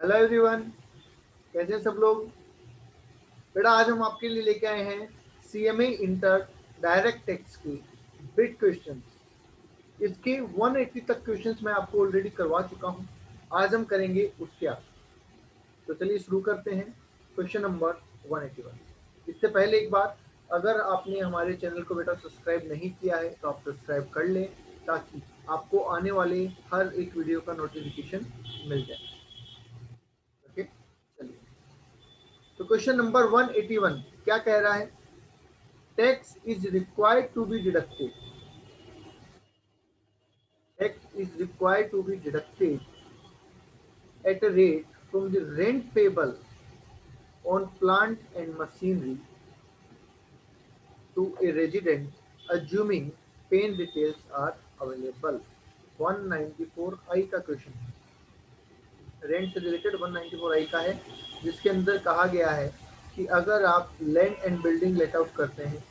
Hello everyone, कैसे हैं सब लोग। बेटा आज हम आपके लिए लेके आए हैं सीएमए इंटर डायरेक्ट टेक्स्ट की बिट क्वेश्चंस। इसके 180 तक क्वेश्चंस मैं आपको ऑलरेडी करवा चुका हूं। आज हम करेंगे उसके आगे। तो चलिए शुरू करते हैं। Question number 181। इससे पहले एक बात, अगर आपने हमारे चैनल को बेटा सब्सक्राइब नहीं किया है तो आप सब्सक्राइब कर लें, ताकि आपको आने वाले हर एक वीडियो का नोटिफिकेशन मिल जाए। ओके, चलिए। तो क्वेश्चन नंबर 181 क्या कह रहा है? Tax is required to be deducted. Tax is required to be deducted at a rate from the rent payable on plant and machinery to a resident, assuming paying details are available. 194I का question है, rent से related 194I का है, जिसके अंदर कहा गया है कि अगर आप land and building let out करते हैं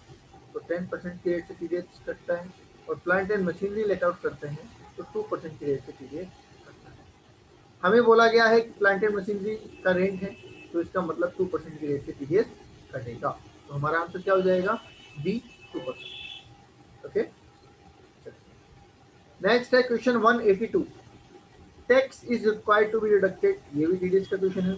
तो 10% की रेट से टीडीएस कटता है, और plant and machinery let out करते हैं तो 2% की रेट से टीडीएस कटता है। हमें बोला गया है कि प्लांट एंड मशीनरी का रेंट है, तो इसका मतलब 2% की रेट से टीडीएस कटेगा। तो हमारा आंसर क्या हो जाएगा? बी, 2%। ओके, नेक्स्ट है question 182। Tax is required to be deducted, ये भी टीडीएस का क्वेश्चन है,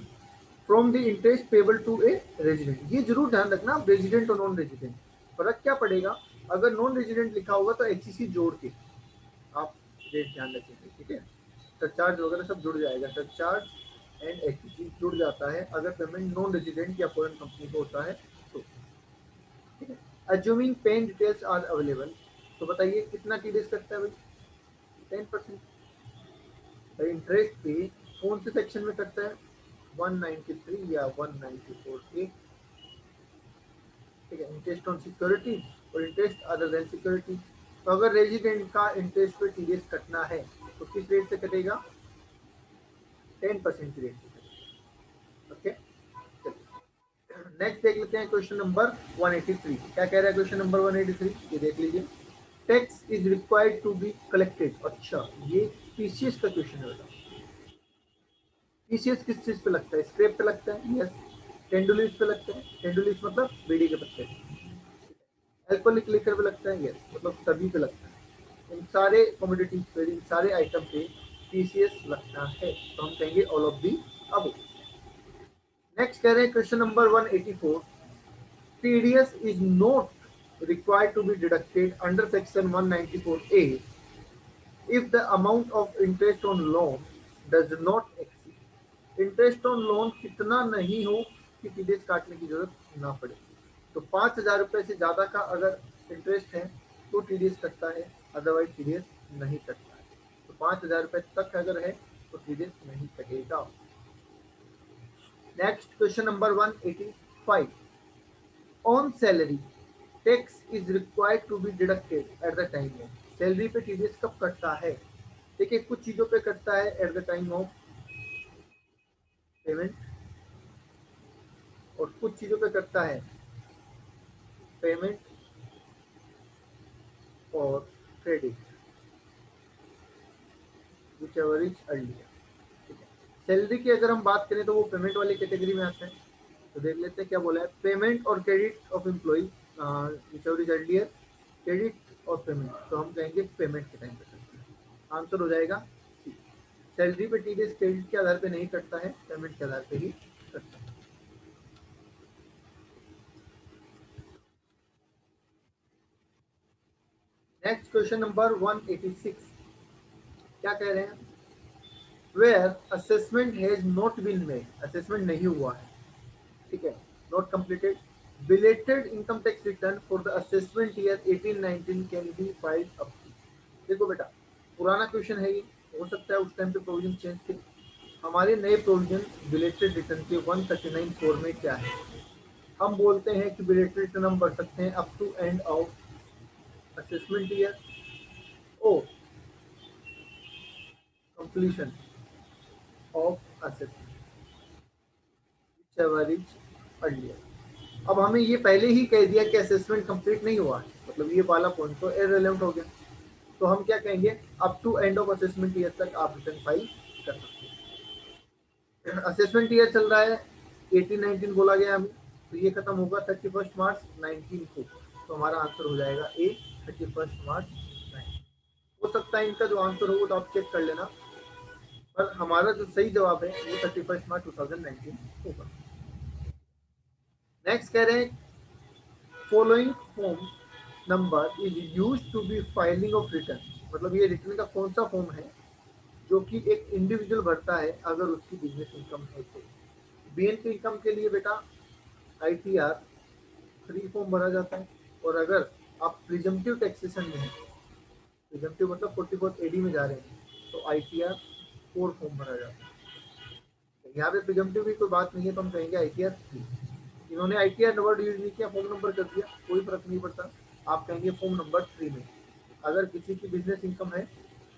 from the interest payable to a resident. ये जरूर ध्यान रखना, रेजिडेंट और नॉन रेजिडेंट फर्क क्या पड़ेगा। अगर नॉन रेजिडेंट लिखा होगा तो एचसीसी जोड़ के आप रेट ध्यान रखेंगे, ठीक है। सरचार्ज वगैरह सब जुड़ जाएगा, सरचार्ज एंड एचसीसी जुड़ जाता है अगर पेमेंट नॉन रेजिडेंट या फॉरेन कंपनी को होता है तो, ठीक है। Assuming PAN details are available, तो बताइए कितना टीडीएस कटता है भाई? 10%। इंटरेस्ट पे कौन से सेक्शन में कटता है? 193 या 194A, ठीक है। इंटरेस्ट ऑन सिक्योरिटी और इंटरेस्ट अदर देन सिक्योरिटी। तो अगर रेजिडेंट का इंटरेस्ट पे टीडीएस कटना है तो किस रेट से कटेगा? 10% की रेट से कटेगा। ओके, नेक्स्ट देख लेते हैं क्वेश्चन नंबर 183। क्या कह रहा है क्वेश्चन नंबर 183? ये देख लीजिए। Tax is required to be collected. अच्छा, ये टीसीएस का क्वेश्चन है। टीसीएस किस चीज पे लगता है? स्क्रैप पे लगता है, यस। टेंडुलिस पे लगता है, टेंडुलिस मतलब बीड़ी के पत्ते। अल्कोहलिक लिकर पे लगता है, यस, मतलब सभी पे लगता है। इन सारे कमोडिटीज पे, इन सारे आइटम पे टीसीएस लगता है, तो हम कहेंगे all of the above. Next कह रहे हैं question number 184। TDS is not required to be deducted under section 194A if the amount of interest on loan does not exceed। Interest on loan कितना नहीं हो कि टीडीएस काटने की जरूरत ना पड़े। तो 5,000 रुपए से ज्यादा का अगर इंटरेस्ट है तो टीडीएस कटता है, अदरवाइज टीडीएस नहीं कटता है। तो 5,000 रुपए तक अगर है तो टीडीएस नहीं कटेगा। Next question number 185। On salary tax is required to be deducted at the time of. Salary पे टीडीएस कब कटता है? देखिए, कुछ चीजों पे कटता है at the time of payment, और कुछ चीजों पे कटता है पेमेंट और credit, whichever is earlier, ठीक है। सैलरी की अगर हम बात करें तो वो पेमेंट वाली कैटेगरी में आता है। तो देख लेते हैं क्या बोला है। पेमेंट और credit of employ, whichever is earlier, credit और पेमेंट, तो हम कहेंगे पेमेंट के टाइम पे करते हैं। आंसर हो जाएगा सी। सैलरी पे टीडीएस क्रेडिट के आधार पे नहीं कटता है, पेमेंट के आधार पे ही कटता है। Next question number 186। क्या कह रहे हैं? Where assessment has not been made, assessment नहीं हुआ है, ठीक है, not completed, belated income tax return for the assessment year 18-19 can be filed up. देखो बेटा, पुराना क्वेश्चन है ये, हो सकता है उस टाइम पे प्रोविजन चेंज थे। हमारे नए प्रोविजन बिलेटेड रिटर्न के 139(4) में क्या है? हम बोलते हैं कि बिलेटेड रिटर्न हम भर सकते हैं up to end of assessment year और completion of assessment, average earlier. अब हमें ये पहले ही कह दिया कि असेसमेंट कंप्लीट नहीं हुआ है, मतलब ये वाला पॉइंट तो इररिलेवेंट हो गया। तो हम क्या कहेंगे? Up to end of assessment year तक आप रिटर्न फाइल कर सकते असेसमेंट ईयर चल रहा है 18-19 बोला गया हमें, तो ये खत्म होगा 31 मार्च 19 को, तो हमारा आंसर हो जाएगा ए 31 मार्च 19। हो सकता है इनका जो आंसर हो वो तो आप चेक कर लेना, पर हमारा जो सही जवाब है वो 31 मार्च 2019 होगा। नेक्स्ट कह रहे हैं following form number is used to be filing of return, मतलब ये रिटर्न का कौन सा फॉर्म है जो कि एक इंडिविजुअल भरता है अगर उसकी बिजनेस इनकम है तो। बीएनपी इनकम के लिए बेटा आईटीआर 3 फॉर्म भरा जाता है, और अगर आप प्रिजम्पटिव टैक्सेशन में हैं, प्रिजम्पटिव मतलब 44 एडी में जा रहे हैं, तो आईटीआर 4 फॉर्म भरा जाता है। यहाँ पे प्रिजम्पटिव की कोई बात नहीं है, तो हम कहेंगे आईटीआर 3। इन्होंने आईटीआर वर्ड यूज नहीं किया, फॉर्म नंबर कर दिया, कोई फर्क नहीं पड़ता, आप कहेंगे फॉर्म नंबर 3 में। अगर किसी की बिजनेस इनकम है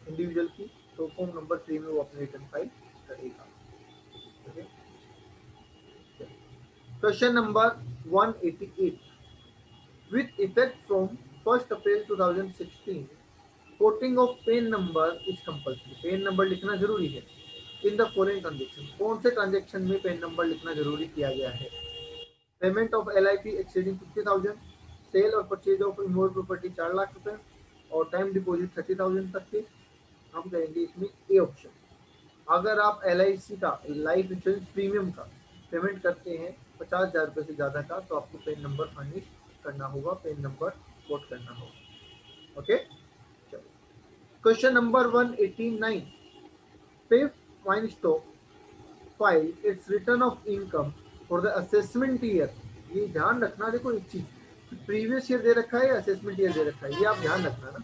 इंडिविजुअल की, तो फॉर्म नंबर 3 में वो अपने रिटर्न फाइल करेगा। Question number 188, with effect from 1st April 2016, coating of PAN number is compulsory, PAN number लिखना जरूरी है। इन द फॉलोइंग ट्रांजेक्शन, कौन से ट्रांजेक्शन में पेन नंबर लिखना जरूरी किया गया है? Payment of LIP exceeding 50,000, sale और purchase of immovable property 4 lakh रुपए, और टाइम डिपॉजिट 30,000 तक के, हम कहेंगे इसमें ए ऑप्शन। अगर आप LIC का लाइफ इंश्योरेंस प्रीमियम का पेमेंट करते हैं 50,000 रुपये से ज़्यादा का, तो आपको पेन नंबर फर्निश करना होगा, पेन नंबर कोट करना होगा। ओके, चलो क्वेश्चन नंबर 189, पे fine stock file it's return of income for the assessment year. ये ध्यान रखना, देखो एक चीज, प्रीवियस ईयर दे रखा है या असेसमेंट ईयर दे रखा है, ये आप ध्यान रखना ना।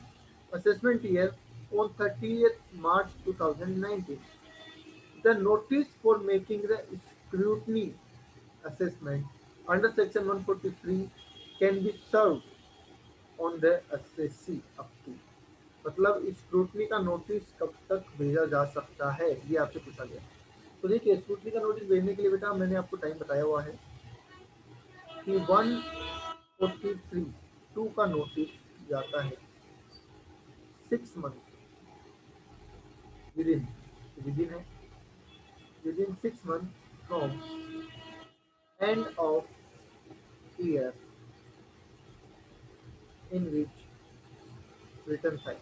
Assessment year on 30 March 2019, the notice for making the scrutiny assessment under section 143 can be served on the assessee up to, मतलब स्क्रूटनी का नोटिस कब तक भेजा जा सकता है, ये आपसे पूछा गया। तो देखिए स्क्रूटनी का नोटिस भेजने के लिए बेटा मैंने आपको टाइम बताया हुआ है कि 143(2) का नोटिस जाता है 6 मंथ विदिन, विदिन है, within 6 months from end of year in which return file,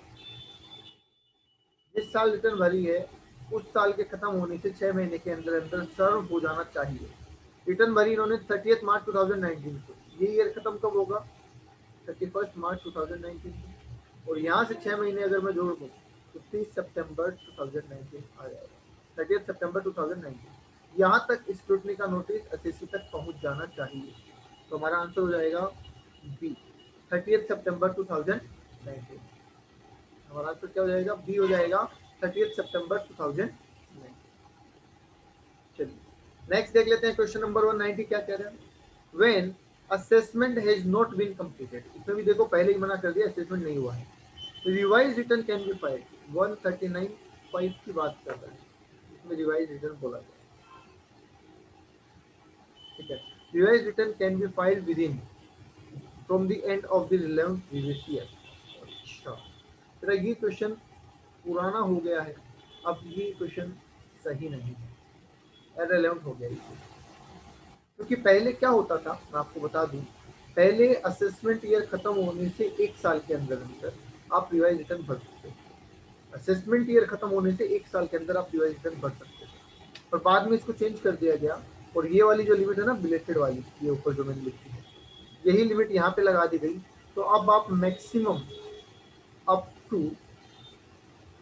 जिस साल रिटर्न भरी है उस साल के खत्म होने से 6 महीने के अंदर अंदर सर्व हो जाना चाहिए। रिटर्न भरी इन्होंने 30 मार्च 2019 को, ये ईयर खत्म कब होगा? 31 मार्च 2019 को, और यहाँ से 6 महीने अगर मैं जोड़ दूँ तो 30 सितंबर 2019 आ जाएगा, 30 सितंबर 2019। यहाँ तक स्क्रूटनी का नोटिस असेसी तक पहुँच जाना चाहिए, तो हमारा आंसर हो जाएगा बी 30 सितंबर 2019। हमारा आंसर क्या हो जाएगा? बी हो जाएगा 30 सितंबर 2019। चलिए नेक्स्ट देख लेते हैं क्वेश्चन नंबर 190 क्या कह रहे हैं। When assessment has not been completed, इसमें भी देखो पहले ही मना कर दिया असेसमेंट नहीं हुआ है, तो revise return can be filed. 139(5) की बात कर रहा है, इसमें रिवाइज रिटर्न बोला गया, ठीक है। Revise return can be filed with in from the end of the relevant previous year. अच्छा, तो ये क्वेश्चन पुराना हो गया है, अब ये क्वेश्चन सही नहीं है, इररिलेवेंट हो गया ये, क्योंकि पहले क्या होता था मैं आपको बता दूं, पहले असेसमेंट ईयर खत्म होने से 1 साल के अंदर अंदर आप रिवाइज रिटर्न भर सकते थे। असेसमेंट ईयर खत्म होने से 1 साल के अंदर आप रिवाइज रिटर्न भर सकते थे, पर बाद में इसको चेंज कर दिया गया, और ये वाली जो लिमिट है ना बिलेटेड वाली, ये ऊपर जो मैंने लिखी है, यही लिमिट यहाँ पे लगा दी गई। तो अब आप maximum up to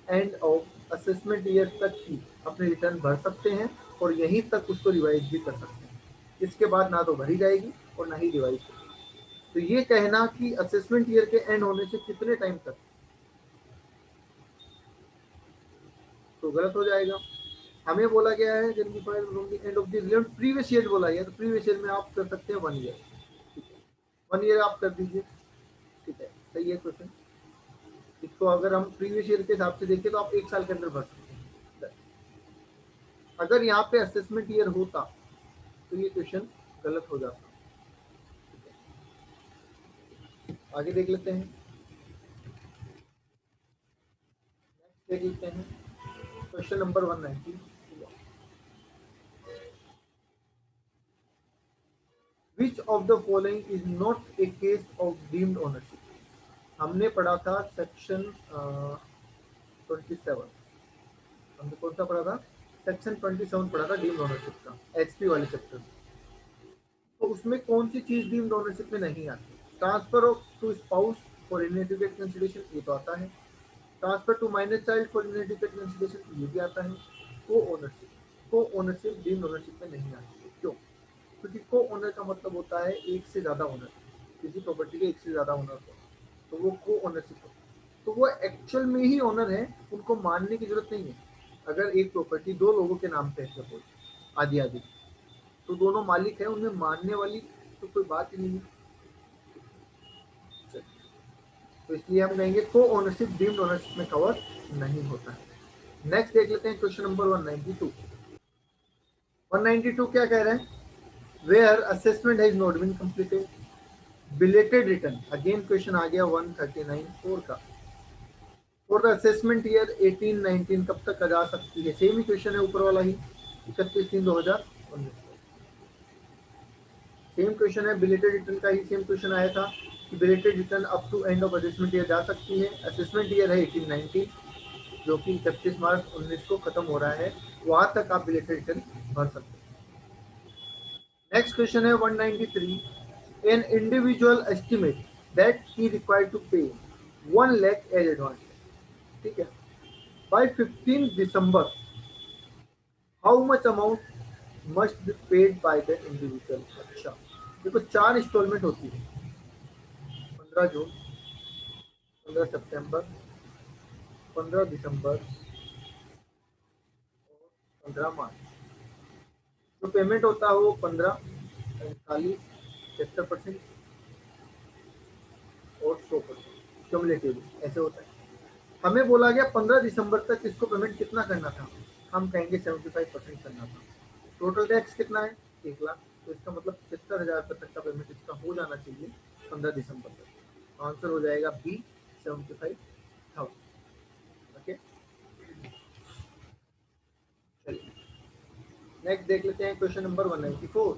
end of assessment year तक ही अपने रिटर्न भर सकते हैं, और यहीं तक उसको रिवाइज भी कर सकते हैं। इसके बाद ना तो भरी जाएगी और ना ही रिवाइज होगी। तो ये कहना कि असेसमेंट ईयर के एंड होने से कितने टाइम तक, तो गलत हो जाएगा। हमें बोला गया है end of the previous year बोला गया, तो प्रीवियस ईयर में आप कर सकते हैं 1 ईयर, ठीक है, 1 ईयर आप कर दीजिए, ठीक है, सही है क्वेश्चन। इसको अगर हम प्रीवियस ईयर के हिसाब से देखें तो आप 1 साल के अंदर भर सकते हैं। अगर यहाँ पे असेसमेंट ईयर होता तो ये क्वेश्चन गलत हो जाता। आगे देख लेते हैं, देख लेते हैं question number 190। Which of the following is not a case of deemed ownership? हमने पढ़ा था सेक्शन 27, हमने कौन सा पढ़ा था? सेक्शन 27 पढ़ा था डीम्ड ओनरशिप का, एचपी वाले चैप्टर में। तो उसमें कौन सी चीज डीम्ड ओनरशिप में नहीं आती? Transfer of to spouse for inadequate consideration, ये तो आता है। Transfer to minor child for inadequate consideration, ये भी आता है। को ओनरशिप डीम्ड ओनरशिप में नहीं आती है। क्यों? क्योंकि को ओनर का मतलब होता है एक से ज्यादा ओनर, किसी प्रॉपर्टी के एक से ज्यादा ओनर हो, तो वो को ओनरशिप हो। तो वो एक्चुअल में ही ओनर है, उनको मानने की जरूरत नहीं है। अगर एक प्रॉपर्टी दो लोगों के नाम पे है सपोज, आदि आदि, तो दोनों मालिक है, उनमें मानने वाली तो कोई बात ही नहीं है। तो इसलिए हम कहेंगे को ओनरशिप डीम्ड ओनरशिप में कवर नहीं होता है। नेक्स्ट देख लेते हैं क्वेश्चन नंबर 192। 192 क्या कह रहे हैं? Where assessment has not been completed, belated return. Again question आ गया 139(4) का। फॉर द असेसमेंट ईयर 18-19 कब तक आ जा सकती है? सेम ही क्वेश्चन है ऊपर वाला ही, 31/3/2019। सेम क्वेश्चन है, बिलेटेड रिटर्न का ही सेम क्वेश्चन आया था कि belated return up to end of assessment year जा सकती है। असेसमेंट ईयर है 18-19, जो कि 31 मार्च 19 को खत्म हो रहा है, वहां तक आप बिलेटेड रिटर्न भर सकते हैं। नेक्स्ट क्वेश्चन है 193। An individual estimate that he required to pay 1 lakh as advance, ठीक है, by 15 December, how much amount must be paid by the individual? अच्छा, देखो 4 इंस्टॉलमेंट होती है, 15 जून, 15 सितंबर, 15 दिसंबर, 15 मार्च। जो पेमेंट होता है वो 15, 45, 70% और 100% क्यूमुलेटिवली ऐसे होता है। हमें बोला गया 15 दिसंबर तक इसको पेमेंट कितना करना था, हम कहेंगे 75% करना था। टोटल टैक्स कितना है? 1 लाख। तो इसका मतलब 75,000 रुपये तक का पेमेंट इसका हो जाना चाहिए 15 दिसंबर तक। आंसर हो जाएगा बी, 75,000। ओके, चलिए नेक्स्ट देख लेते हैं क्वेश्चन नंबर 194।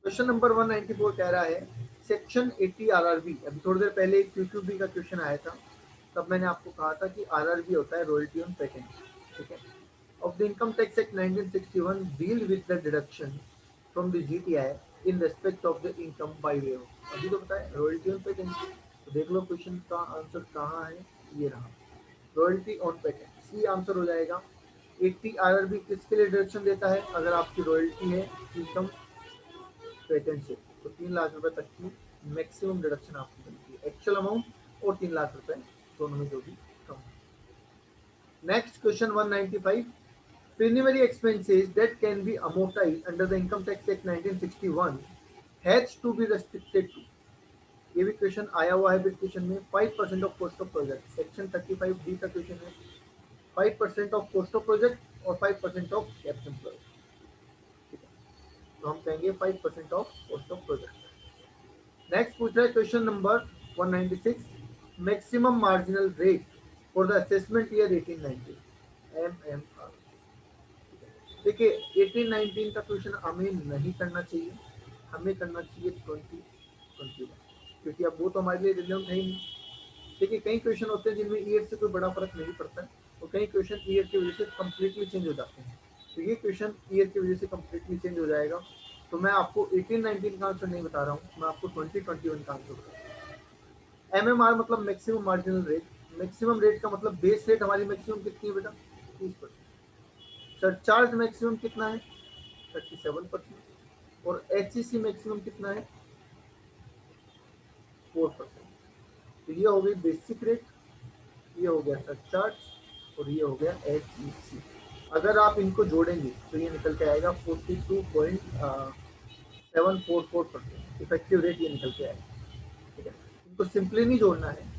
क्वेश्चन नंबर 194 कह रहा है सेक्शन 80 आरआरबी। अभी थोड़ी देर पहले एक क्यूक्यूबी का क्वेश्चन आया था, तब मैंने आपको कहा था कि आरआरबी होता है रॉयल्टी ऑन पेटेंट, ठीक है। Of the income tax act 1961 deal with the deduction from the GTI in respect of the income by way of, अभी तो बताया रॉयल्टी ऑन पेटेंट। तो देख लो क्वेश्चन का आंसर कहाँ है, ये रहा, royalty on patent. C answer हो जाएगा। 80 आरआरबी किसके लिए डिडक्शन देता है? अगर आपकी रॉयल्टी है इनकम पेटेंट से, तो 3 लाख रुपए तक की मैक्सिमम डिडक्शन आपको मिलती है, एक्चुअल अमाउंट और 3 लाख रुपए दोनों में जो भी कम। Next question 195। Preliminary expenses that can be amortized under the income tax act 1961 has to be restricted to, ये भी क्वेश्चन आया हुआ है क्वेश्चन में। 5% of cost of project, section 35D का क्वेश्चन है। 5% ऑफ कॉस्ट ऑफ प्रोजेक्ट और 5% of capital employ, तो हम कहेंगे 5% of cost of project. Next पूछ रहा है question number 196। Maximum marginal rate for the assessment year 18-19, MMR। देखिए 18-19 का क्वेश्चन हमें नहीं करना चाहिए, हमें करना चाहिए 20-21, क्योंकि अब वो तो हमारे लिए रिलेवेंट है ही नहीं। देखिए कई क्वेश्चन होते हैं जिनमें ईयर से कोई बड़ा फर्क नहीं पड़ता है, और कई क्वेश्चन ईयर की वजह से कम्प्लीटली चेंज हो जाते हैं। तो ये क्वेश्चन ईयर की वजह से कम्प्लीटली चेंज हो जाएगा, तो मैं आपको 18-19 का आंसर नहीं बता रहा हूँ, मैं आपको 20-21 का आंसर बता रहा हूँ। MMR मतलब maximum marginal rate. Maximum rate का मतलब बेस रेट हमारी मैक्सिमम कितनी है बेटा? 30%। सरचार्ज मैक्सिमम कितना है? 37%। और HEC मैक्सिमम कितना है? 4%। तो ये हो गई बेसिक रेट, ये हो गया सरचार्ज, और ये हो गया HEC। अगर आप इनको जोड़ेंगे तो ये निकल के आएगा 42.744%। इफेक्टिव रेट ये निकल के आएगा, ठीक है। इनको सिंपली नहीं जोड़ना है,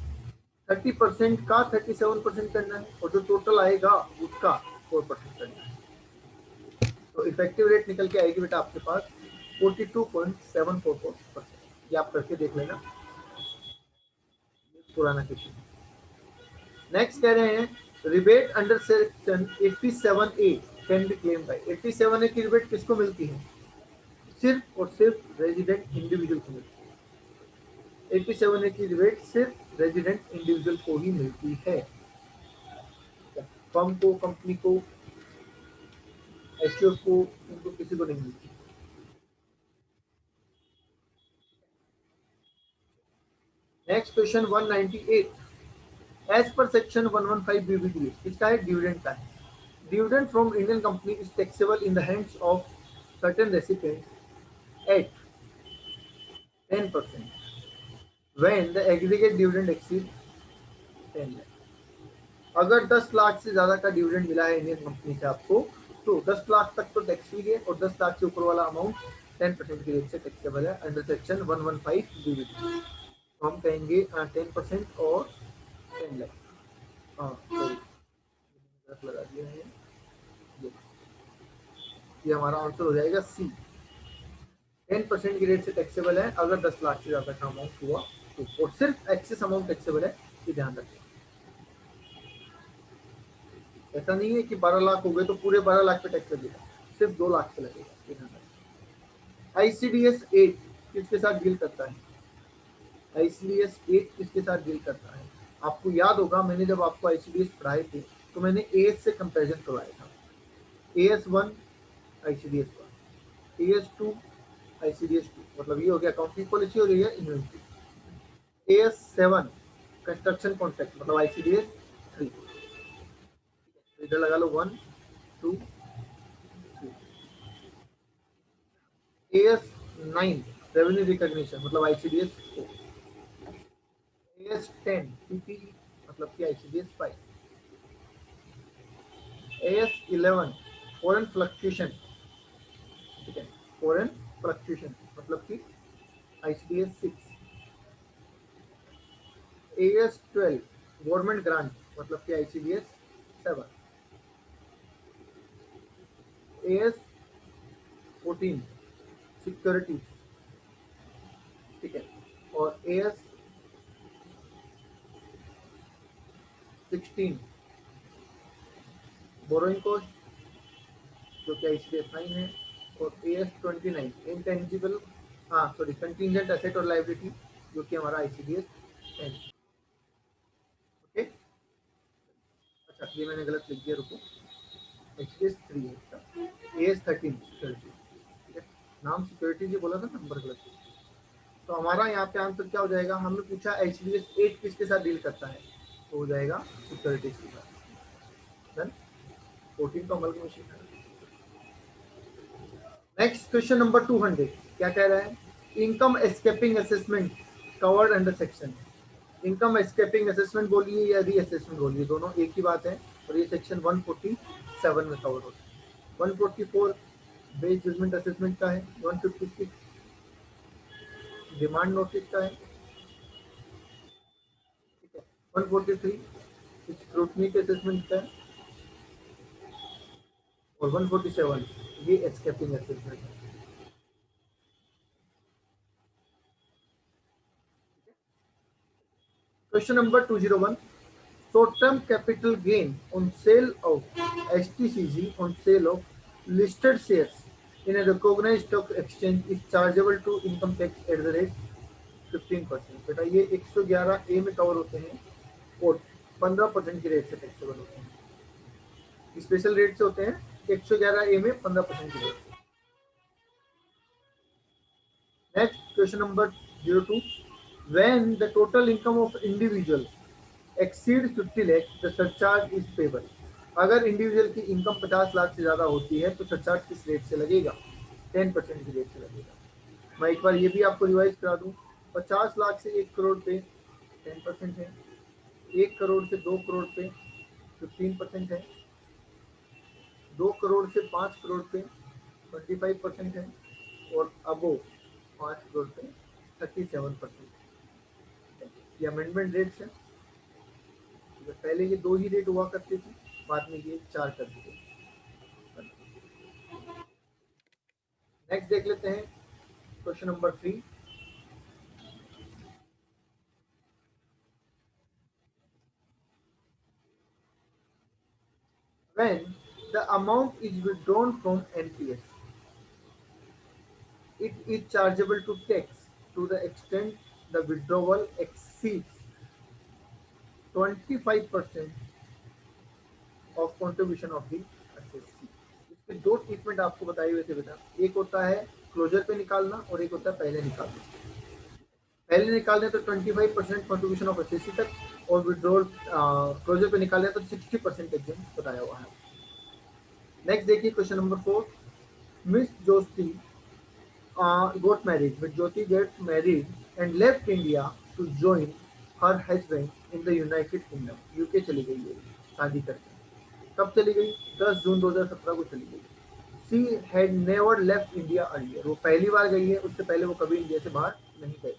30% का 37% करना है, और जो टोटल आएगा उसका 4% करना है। तो इफेक्टिव रेट निकल के आएगी बेटा आपके पास 42.744%। ये आप करके देख लेना, पुराना क्वेश्चन। नेक्स्ट कह रहे हैं rebate under section 87A can be claim bye 87A की रिबेट किसको मिलती है? सिर्फ और सिर्फ रेजिडेंट इंडिविजुअल को मिलती है। 87A की रिबेट सिर्फ रेजिडेंट इंडिविजुअल को ही मिलती है, फर्म को, कंपनी को, एचयूएफ को, उनको किसी को नहीं मिलती। Next question 198, as per section 115 BBD इसका है डिविडेंड का है। Dividend from Indian company is taxable in the hands of certain recipients at 10% when the aggregate dividend exceed 10 lakh. अगर 10 लाख से ज्यादा का डिविडेंड मिला है इंडियन कंपनी से आपको, तो 10 लाख तक तो टैक्स फ्री है और 10 लाख से ऊपर वाला अमाउंट 10% की रेट से टैक्सेबल है अंडर सेक्शन 115 बीबीडी। तो हम कहेंगे 10% और 10 लाख। हाँ सॉरी, लगा दिया है, ये हमारा आंसर हो जाएगा सी। 10% की रेट से टैक्सेबल है अगर 10 लाख से ज्यादा का अमाउंट हुआ तो, और सिर्फ एक्सेस अमाउंट टैक्सेबल है, ये ध्यान रखें। ऐसा नहीं है कि 12 लाख हो गए तो पूरे 12 लाख पे टैक्स लगेगा, सिर्फ 2 लाख पे लगेगा, ये ध्यान रखें। आईसीडीएस 8 किसके साथ डील करता है? आईसीडीएस 8 किसके साथ डील करता है? आपको याद होगा मैंने जब आपको आईसीडीएस पढ़ाए थे तो मैंने एएस से कंपेरिजन करवाया था। AS1 ICDS 1, AS2 ICDS 2, मतलब ये हो गया अकाउंटिंग पॉलिसी और ये इन्वेंट्री। AS7 कंस्ट्रक्शन कॉन्ट्रैक्ट मतलब ICDS 3। इधर लगा लो 1 2 3। AS9 रेवेन्यू रिकॉग्निशन मतलब ICDS 4। AS10 PPE मतलब कि ICDS 5। AS11 फॉरेन फ्लक्चुएशन, ठीक है, फॉरेन फ्लक्चुएशन मतलब कि ICDS 6। AS12 गवर्नमेंट ग्रांट मतलब कि ICDS 7। AS14 सिक्योरिटी, ठीक है, और AS16 बोरोइंग कॉस्ट जो कि ICDS 9 है, और AS29 इंटेंजिबल, हाँ सॉरी कंटिजेंट एसेट और लाइबिलिटी जो कि हमारा ICDS 10। ओके, अच्छा ये मैंने गलत लिख दिया, रुको, ICDS 3 है इसका। AS13 सिक्योरिटी, ठीक है, नाम सिक्योरिटी जी बोला था, नंबर गलत। तो हमारा यहाँ पे आंसर क्या हो जाएगा? हमने पूछा ICDS 8 किसके साथ डील करता है, तो हो जाएगा सिक्योरिटीज के साथ। डन, 14 तो अमल मशीन है। नेक्स्ट क्वेश्चन नंबर 200 क्या कह रहा है? Income escaping assessment covered under section. Income escaping assessment बोलिए या री असेसमेंट बोलिए, दोनों एक ही बात है, और ये सेक्शन 147 में कवर होता है। 144 बेस जजमेंट असेसमेंट का है, 156 डिमांड नोटिस का है, ठीक है, 143 स्क्रूटनी के असेसमेंट का है, और 147 ये एस्केपिंग असेसमेंट है। Question number 201, short term capital gain on sale of HTCG on sale of listed shares in a recognized stock exchange is chargeable to income tax at the rate 15%। बेटा ये 111A में cover होते हैं और 15% की rate से taxable होते हैं। स्पेशल रेट से होते हैं 111A में 15% की रेट से। Next question number 02, when the total income of individual exceed 50 lakh the surcharge is payable। अगर इंडिविजुअल की इनकम 50 लाख से ज्यादा होती है तो सरचार्ज किस रेट से लगेगा? 10% की रेट से लगेगा। मैं एक बार ये भी आपको रिवाइज करा दूं, 50 लाख से 1 करोड़ पे 10% है, 1 करोड़ से 2 करोड़ पे 15% है, 2 करोड़ से 5 करोड़ पे 25% है, और अबो 5 करोड़ पे 37%। ये अमेंडमेंट रेट्स है, पहले ये 2 ही रेट हुआ करते थे, बाद में ये 4 कर दिए। नेक्स्ट देख लेते हैं question number 3। when the amount is withdrawn from NPS, it is chargeable to tax to the extent the withdrawal exceeds 25% of contribution of the SSC. इसके दो ट्रीटमेंट आपको बताए हुए थे बेटा, एक होता है क्लोजर पे निकालना और एक होता है पहले निकालना। पहले निकालने तो 25% कंट्रीब्यूशन ऑफ एसएससी तक और विड्रॉल क्लोजर पे निकालने तो 60% एग्जाम बताया हुआ है। नेक्स्ट देखिए question number 4, miss Joshi got married, but Jyoti gets married and left India to join her husband in the United Kingdom. UK चली गई है शादी करके। कब चली गई? 10 जून 2017 को चली गई। She had never left India earlier. वो पहली बार गई है, उससे पहले वो कभी इंडिया से बाहर नहीं गई।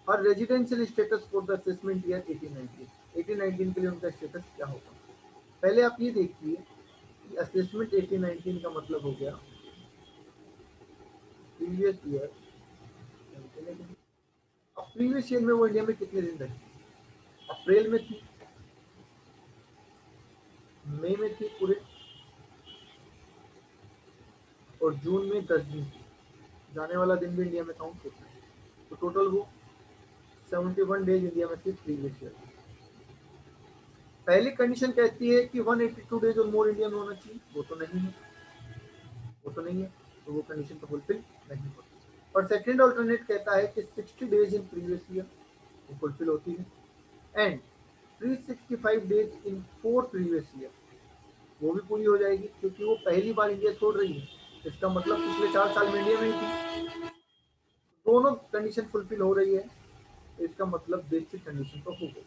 Her residential status for the assessment year 1819. 1819 के लिए उनका स्टेटस क्या होगा? पहले आप ये देखिए कि असेसमेंट 1819 का मतलब हो गया प्रीवियस ईयर। अब प्रीवियस ईयर में वो इंडिया में कितने दिन रही? अप्रैल में थी, मई में थी पूरे, और जून में 10 दिन थी। जाने वाला दिन भी इंडिया में काउंट होता है, तो टोटल वो 71 डेज इंडिया में थी प्रीवियस ईयर। पहली कंडीशन कहती है कि 182 डेज और मोर इंडिया में होना चाहिए, वो तो नहीं है, तो वो कंडीशन तो फुलफिल नहीं होती। और सेकंड अल्टरनेट कहता है कि 60 डेज इन प्रीवियस ईयर, वो फुलफिल होती है, and 365 days in 4 previous year, वो भी पूरी हो जाएगी क्योंकि वो पहली बार इंडिया छोड़ रही है। इसका मतलब पिछले 4 साल में इंडिया में ही थी। दोनों कंडीशन फुलफिल हो रही है, इसका मतलब बेसिक कंडीशन तो हो गई।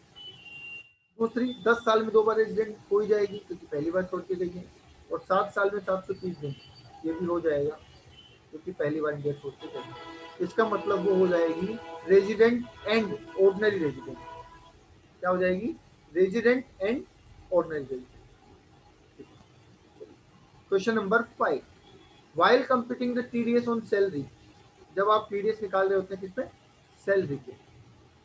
दूसरी, 10 साल में 2 बार रेजिडेंट हो ही जाएगी क्योंकि पहली बार छोड़ के गई है, और 7 साल में 730 दिन, ये भी हो जाएगा क्योंकि पहली बार इंडिया छोड़ के गई। इसका मतलब वो हो जाएगी रेजिडेंट एंड ऑर्डिनरी रेजिडेंट। क्या हो जाएगी? Resident and ordinary resident. Question number 5, while computing the TDS on salary, जब आप टीडीएस निकाल रहे होते हैं किस पे? सैलरी पे,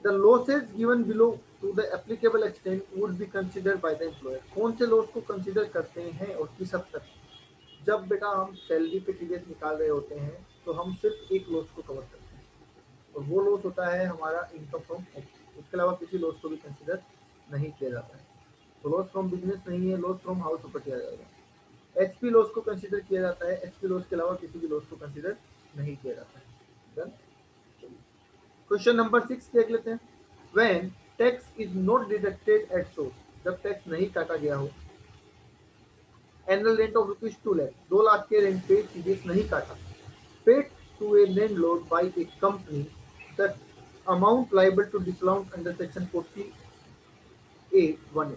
the losses given below to the applicable extent would be considered by the employer. कौन से लॉस को कंसीडर करते हैं और किस हद तक? जब बेटा हम सैलरी पे टीडीएस निकाल रहे होते हैं तो हम सिर्फ एक लॉस को कवर करते हैं, और वो लॉस होता है हमारा इनकम फ्रॉम एक्ट। उसके अलावा किसी लॉस को भी कंसीडर नहीं किया जाता है। तो लॉस फ्रॉम बिजनेस नहीं है, लॉस फ्रॉम हाउस प्रॉपर्टी आ जाएगा। एचपी लॉस को कंसीडर किया जाता है, एचपी लॉस के अलावा किसी भी लॉस को कंसीडर नहीं किया जाता है। डन। क्वेश्चन नंबर 6 देख लेते हैं, when tax is not deducted at source, जब टैक्स नहीं काटा गया हो। Annual rent of ₹2 lakh, 2 lakh के रेंट पे टीडीएस नहीं काटा, paid to a landlord by a company, the amount liable to disallowed under section 40A(1)।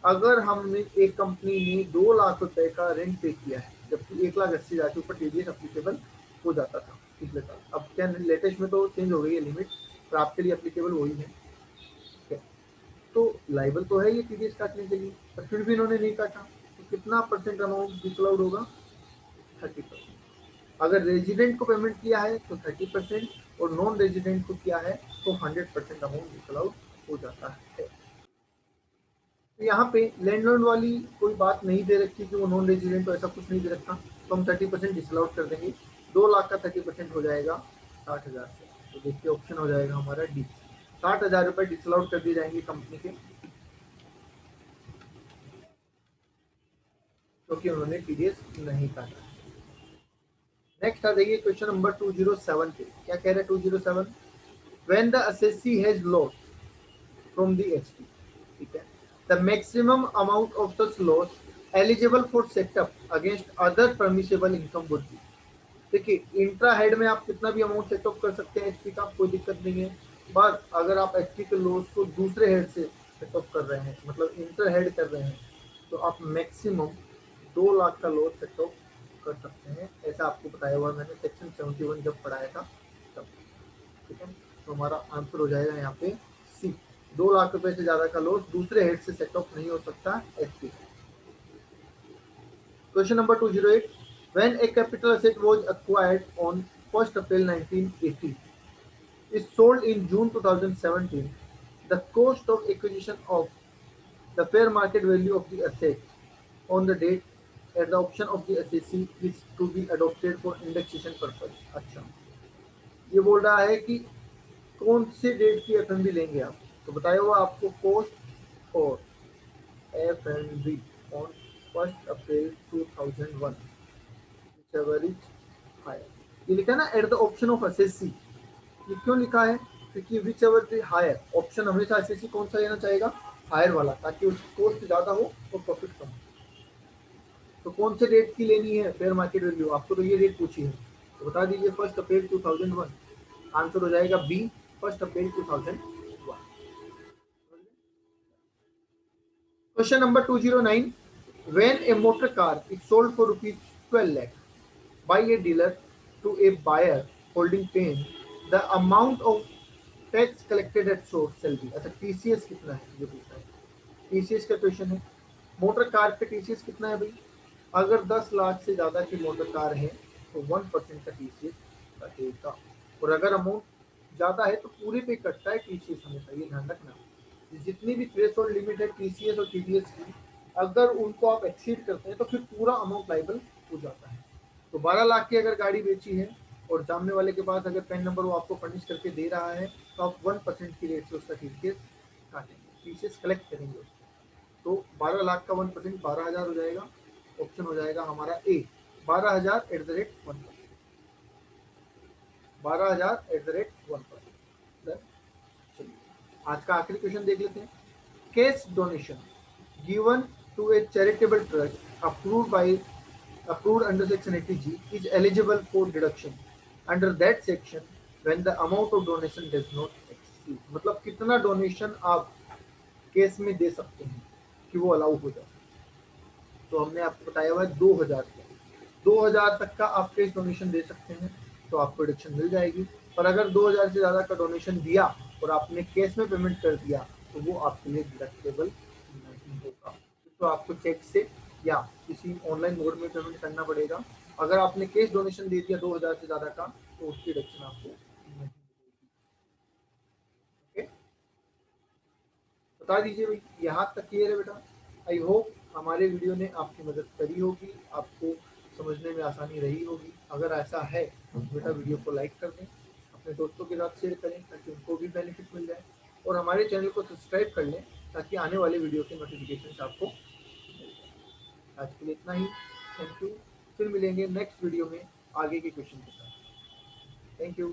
अगर हमने एक कंपनी ने 2 लाख रुपए का रेंट पे किया है, जबकि 1,80,000 के ऊपर टीडीएस अप्लीकेबल हो जाता था पिछले साल। अब क्या लेटेस्ट में तो चेंज हो गई है लिमिट, पर आपके लिए अप्लीकेबल वही है। तो लाइबल तो है ये टीडीएस काटने के लिए, पर फिर भी इन्होंने नहीं काटा, तो कितना परसेंट अमाउंट डिसअलाउड होगा? 30%। अगर रेजिडेंट को पेमेंट किया है तो 30%, और नॉन रेजिडेंट को किया है तो 100% अमाउंट डिसअलाउड हो जाता है। तो यहाँ पे लैंडलॉर्ड वाली कोई बात नहीं दे रखी कि वो नॉन रेजिडेंट, तो ऐसा कुछ नहीं दे रखा, तो हम 30% डिसअलाउड कर देंगे। 2 लाख का 30% हो जाएगा 60,000 से, तो देखिए ऑप्शन हो जाएगा हमारा डी, 60,000 रुपए डिसअलाउड कर दिए जाएंगे कंपनी के, क्योंकि उन्होंने टीडीएस नहीं काटा। नेक्स्ट आ जाइए क्वेश्चन नंबर 207 पे, क्या कह रहे हैं 207, when the assessee has loss from the HP, ठीक है, the maximum amount of such loss eligible for setup against other permissible income would be. देखिए इंट्रा हेड में आप कितना भी अमाउंट सेटअप कर सकते हैं एचपी का, कोई दिक्कत नहीं है, पर अगर आप एचपी के लॉस को दूसरे हेड से सेटअप कर रहे हैं, मतलब इंटर हेड कर रहे हैं, तो आप मैक्सिमम 2 लाख का लॉस सेटअप कर सकते हैं। ऐसा आपको बताया हुआ मैंने सेक्शन 71 जब पढ़ाया था तब, ठीक है। तो हमारा आंसर हो जाएगा यहाँ पे सी, 2 लाख रुपए से ज्यादा का लॉस दूसरे हेड से सेटअप नहीं हो सकता HP. Question number 208, when a capital asset was acquired on 1st April 1980 is sold in June 2017, the cost of acquisition of the fair market value of the asset on the date at the option of the assessee is to be adopted for indexation purpose. अच्छा, ये बोल रहा है कि कौन से date की FMV लेंगे आप, तो बताया हुआ आपको पोस्ट और FMV on 1 April 2001 whichever is higher। ये लिखा है ना at the option of assessee, ये क्यों लिखा है, क्योंकि whichever is higher, option हमेशा एसएससी कौन सा लेना चाहेगा, हायर वाला, ताकि उसकी कॉस्ट ज़्यादा हो और प्रॉफिट कम हो। तो कौन से डेट की लेनी है फेयर मार्केट वैल्यू, आपको तो ये डेट पूछी है, तो बता दीजिए 1 अप्रैल 2001। आंसर हो जाएगा B, 1 April 2001। Question number 209, when a motor car is sold for rupees 12 lakh by a dealer to a buyer holding pain, the amount of tax collected at source shall be। अच्छा, TCS कितना है ये पूछा है, TCS का question है। Motor car पे TCS कितना है भाई, अगर 10 लाख से ज्यादा की मोटर कार है तो 1% का टीसीएस कटेगा, और अगर अमाउंट ज्यादा है तो पूरे पे कटता है टीसीएस हमेशा, ये ध्यान रखना। जितनी भी थ्रेशोल्ड लिमिट है टीसीएस और टीडीएस की, अगर उनको आप एक्सीड करते हैं तो फिर पूरा अमाउंट लाइबल हो जाता है। तो 12 लाख की अगर गाड़ी बेची है और सामने वाले के पास अगर पेन नंबर वो आपको फर्निश करके दे रहा है, तो आप 1% की रेट से उसका टीसीएस काटेंगे, टीसीएस कलेक्ट करेंगे उसको। तो 12 लाख का 1% 12,000 हो जाएगा, ऑप्शन हो जाएगा हमारा A, 12,000 at the rate 1%, 12,000 at the rate 1%। चलिए आज का आखिरी क्वेश्चन देख लेते हैं। Cash donation given to a charitable trust approved under section 80G is eligible for deduction under that section when the amount of donation does not exceed। मतलब कितना donation आप केस में दे सकते हैं कि वो अलाउ हो जाए, तो हमने आपको बताया हुआ है 2,000 का, 2,000 तक का आप केस डोनेशन दे सकते हैं तो आपको डिडक्शन मिल जाएगी। पर अगर 2,000 से ज़्यादा का डोनेशन दिया और आपने केस में पेमेंट कर दिया तो वो आपके लिए डिडक्टेबल नहीं होगा, तो आपको चेक से या किसी ऑनलाइन मोड में पेमेंट करना पड़ेगा। अगर आपने केस डोनेशन दे दिया 2,000 से ज़्यादा का तो उसकी डिडक्शन आपको नहीं मिलेगी। ओके, बता दीजिए भाई, यहाँ तक क्लियर है बेटा। आई होप हमारे वीडियो ने आपकी मदद करी होगी, आपको समझने में आसानी रही होगी। अगर ऐसा है तो बेटा वीडियो को लाइक कर दें, अपने दोस्तों के साथ शेयर करें ताकि उनको भी बेनिफिट मिल जाए, और हमारे चैनल को सब्सक्राइब कर लें ताकि आने वाले वीडियो के नोटिफिकेशन आपको मिल जाए। आज के लिए इतना ही, थैंक यू। फिर मिलेंगे नेक्स्ट वीडियो में आगे के क्वेश्चन के साथ। Thank you.